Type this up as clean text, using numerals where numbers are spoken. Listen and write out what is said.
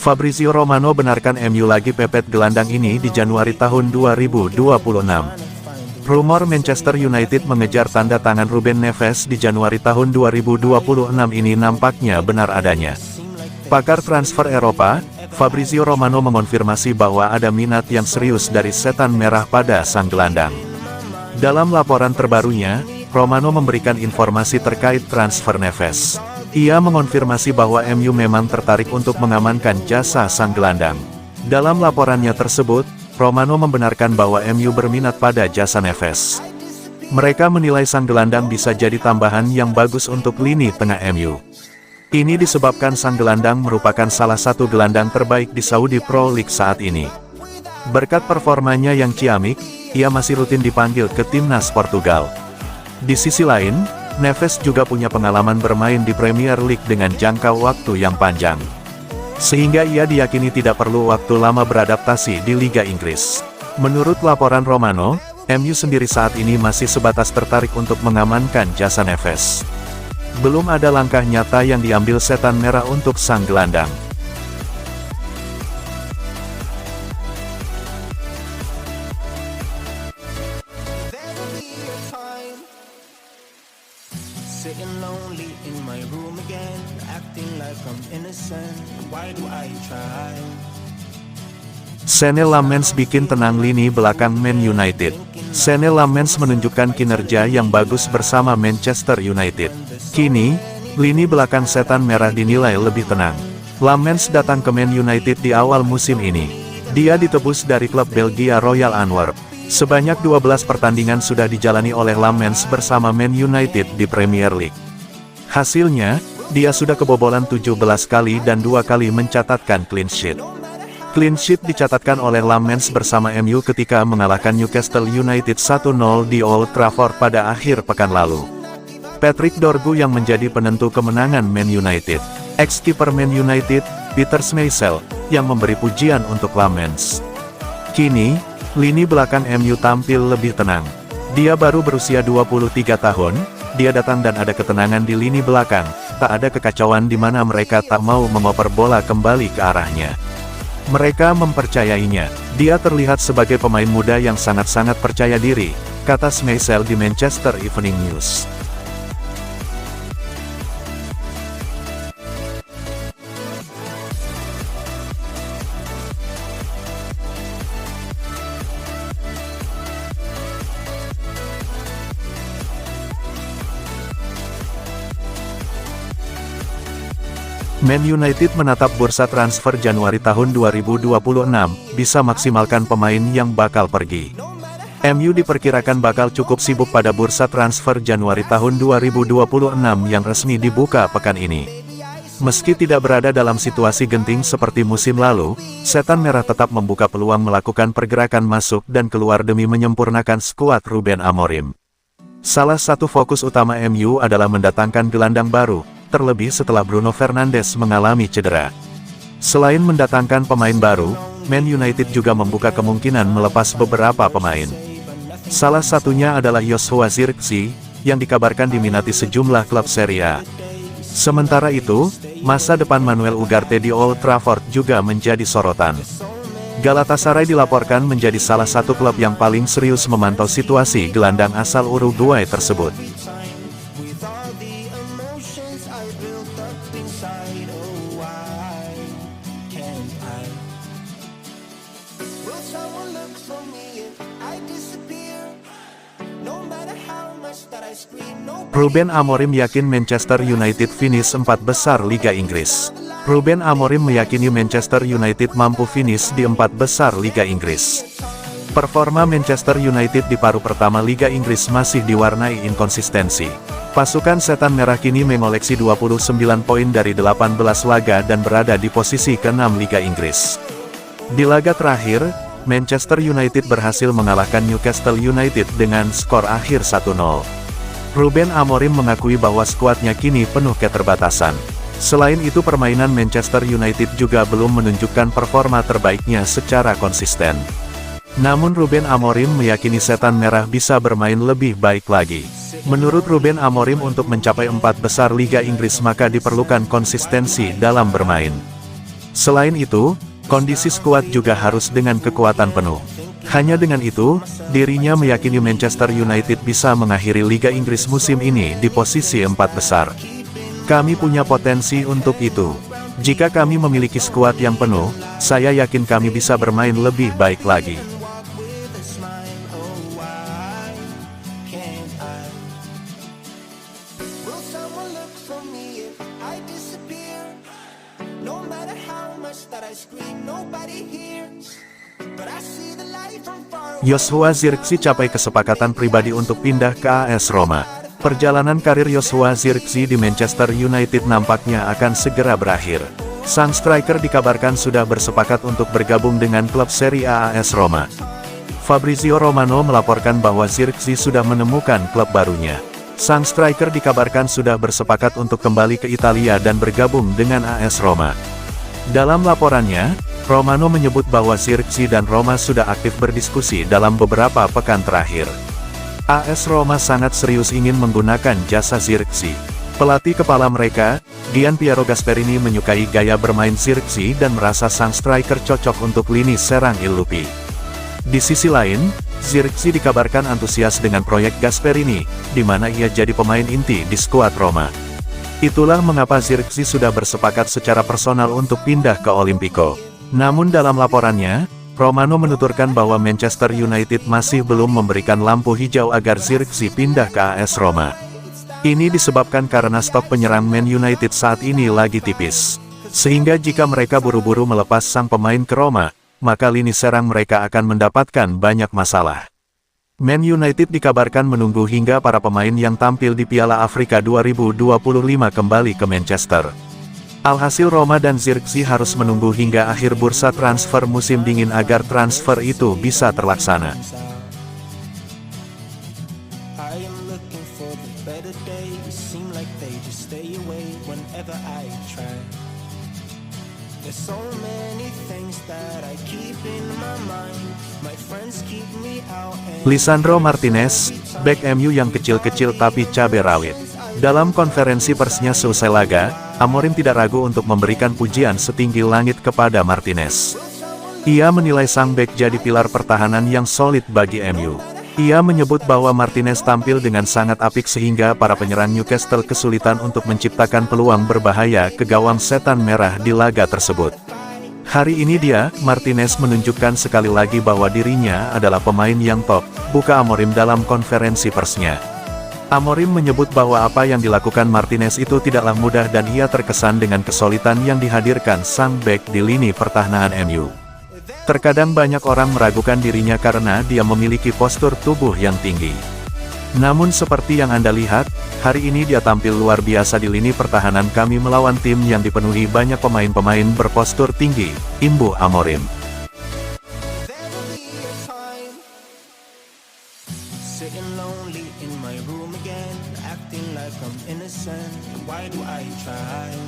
Fabrizio Romano benarkan MU lagi pepet gelandang ini di Januari tahun 2026. Rumor Manchester United mengejar tanda tangan Ruben Neves di Januari tahun 2026 ini nampaknya benar adanya. Pakar transfer Eropa, Fabrizio Romano mengonfirmasi bahwa ada minat yang serius dari setan merah pada sang gelandang. Dalam laporan terbarunya, Romano memberikan informasi terkait transfer Neves. Ia mengonfirmasi bahwa MU memang tertarik untuk mengamankan jasa sang gelandang. Dalam laporannya tersebut, Romano membenarkan bahwa MU berminat pada jasa Neves. Mereka menilai sang gelandang bisa jadi tambahan yang bagus untuk lini tengah MU. Ini disebabkan sang gelandang merupakan salah satu gelandang terbaik di Saudi Pro League saat ini. Berkat performanya yang ciamik, ia masih rutin dipanggil ke timnas Portugal. Di sisi lain, Neves juga punya pengalaman bermain di Premier League dengan jangka waktu yang panjang. Sehingga ia diyakini tidak perlu waktu lama beradaptasi di Liga Inggris. Menurut laporan Romano, MU sendiri saat ini masih sebatas tertarik untuk mengamankan jasa Neves. Belum ada langkah nyata yang diambil setan merah untuk sang gelandang. Sitting lonely in my room again, acting like I'm innocent. Why do I try? Senne Lammens bikin tenang lini belakang Man United. Senne Lammens menunjukkan kinerja yang bagus bersama Manchester United. Kini, lini belakang setan merah dinilai lebih tenang. Lammens datang ke Man United di awal musim ini. Dia ditebus dari klub Belgia Royal Antwerp. Sebanyak 12 pertandingan sudah dijalani oleh Lammens bersama Man United di Premier League. Hasilnya, dia sudah kebobolan 17 kali dan 2 kali mencatatkan clean sheet. Clean sheet dicatatkan oleh Lammens bersama MU ketika mengalahkan Newcastle United 1-0 di Old Trafford pada akhir pekan lalu. Patrick Dorgu yang menjadi penentu kemenangan Man United. Ex-kiper Man United, Peter Schmeichel, yang memberi pujian untuk Lammens. Kini, lini belakang MU tampil lebih tenang. Dia baru berusia 23 tahun, dia datang dan ada ketenangan di lini belakang, tak ada kekacauan di mana mereka tak mau mengoper bola kembali ke arahnya. Mereka mempercayainya, dia terlihat sebagai pemain muda yang sangat-sangat percaya diri, kata Schmeichel di Manchester Evening News. Man United menatap bursa transfer Januari tahun 2026, bisa maksimalkan pemain yang bakal pergi. MU diperkirakan bakal cukup sibuk pada bursa transfer Januari tahun 2026 yang resmi dibuka pekan ini. Meski tidak berada dalam situasi genting seperti musim lalu, setan merah tetap membuka peluang melakukan pergerakan masuk dan keluar demi menyempurnakan skuad Ruben Amorim. Salah satu fokus utama MU adalah mendatangkan gelandang baru, terlebih setelah Bruno Fernandes mengalami cedera. Selain mendatangkan pemain baru, Man United juga membuka kemungkinan melepas beberapa pemain. Salah satunya adalah Joshua Zirkzee, yang dikabarkan diminati sejumlah klub Serie A. Sementara itu, masa depan Manuel Ugarte di Old Trafford juga menjadi sorotan. Galatasaray dilaporkan menjadi salah satu klub yang paling serius memantau situasi gelandang asal Uruguay tersebut. Ruben Amorim yakin Manchester United finish 4 besar Liga Inggris. Ruben Amorim meyakini Manchester United mampu finish di 4 besar Liga Inggris. Performa Manchester United di paruh pertama Liga Inggris masih diwarnai inkonsistensi. Pasukan setan merah kini mengoleksi 29 poin dari 18 laga dan berada di posisi ke-6 Liga Inggris. Di laga terakhir, Manchester United berhasil mengalahkan Newcastle United dengan skor akhir 1-0. Ruben Amorim mengakui bahwa skuadnya kini penuh keterbatasan. Selain itu permainan Manchester United juga belum menunjukkan performa terbaiknya secara konsisten. Namun Ruben Amorim meyakini setan merah bisa bermain lebih baik lagi. Menurut Ruben Amorim untuk mencapai 4 besar Liga Inggris maka diperlukan konsistensi dalam bermain. Selain itu, kondisi skuad juga harus dengan kekuatan penuh. Hanya dengan itu, dirinya meyakini Manchester United bisa mengakhiri Liga Inggris musim ini di posisi 4 besar. Kami punya potensi untuk itu. Jika kami memiliki skuad yang penuh, saya yakin kami bisa bermain lebih baik lagi. Joshua Zirkzee capai kesepakatan pribadi untuk pindah ke AS Roma. Perjalanan karir Joshua Zirkzee di Manchester United nampaknya akan segera berakhir. Sang striker dikabarkan sudah bersepakat untuk bergabung dengan klub Serie A AS Roma. Fabrizio Romano melaporkan bahwa Zirkzee sudah menemukan klub barunya. Sang striker dikabarkan sudah bersepakat untuk kembali ke Italia dan bergabung dengan AS Roma. Dalam laporannya, Romano menyebut bahwa Zirkzee dan Roma sudah aktif berdiskusi dalam beberapa pekan terakhir. AS Roma sangat serius ingin menggunakan jasa Zirkzee. Pelatih kepala mereka, Gianpiero Gasperini menyukai gaya bermain Zirkzee dan merasa sang striker cocok untuk lini serang Il Lupi. Di sisi lain, Zirkzee dikabarkan antusias dengan proyek Gasperini, di mana ia jadi pemain inti di skuad Roma. Itulah mengapa Zirkzee sudah bersepakat secara personal untuk pindah ke Olimpico. Namun dalam laporannya, Romano menuturkan bahwa Manchester United masih belum memberikan lampu hijau agar Zirkzee pindah ke AS Roma. Ini disebabkan karena stok penyerang Man United saat ini lagi tipis. Sehingga jika mereka buru-buru melepas sang pemain ke Roma, maka lini serang mereka akan mendapatkan banyak masalah. Man United dikabarkan menunggu hingga para pemain yang tampil di Piala Afrika 2025 kembali ke Manchester. Alhasil Roma dan Zirkzee harus menunggu hingga akhir bursa transfer musim dingin agar transfer itu bisa terlaksana. Lisandro Martinez, bek MU yang kecil-kecil tapi cabai rawit. Dalam konferensi persnya selesai laga, Amorim tidak ragu untuk memberikan pujian setinggi langit kepada Martinez. Ia menilai sang bek jadi pilar pertahanan yang solid bagi MU. Ia menyebut bahwa Martinez tampil dengan sangat apik sehingga para penyerang Newcastle kesulitan untuk menciptakan peluang berbahaya ke gawang setan merah di laga tersebut. Hari ini Martinez menunjukkan sekali lagi bahwa dirinya adalah pemain yang top, buka Amorim dalam konferensi persnya. Amorim menyebut bahwa apa yang dilakukan Martinez itu tidaklah mudah dan ia terkesan dengan kesulitan yang dihadirkan sang bek di lini pertahanan MU. Terkadang banyak orang meragukan dirinya karena dia memiliki postur tubuh yang tinggi. Namun seperti yang Anda lihat, hari ini dia tampil luar biasa di lini pertahanan kami melawan tim yang dipenuhi banyak pemain-pemain berpostur tinggi, imbuh Amorim. Sitting lonely in my room again, acting like I'm innocent. Why do I try?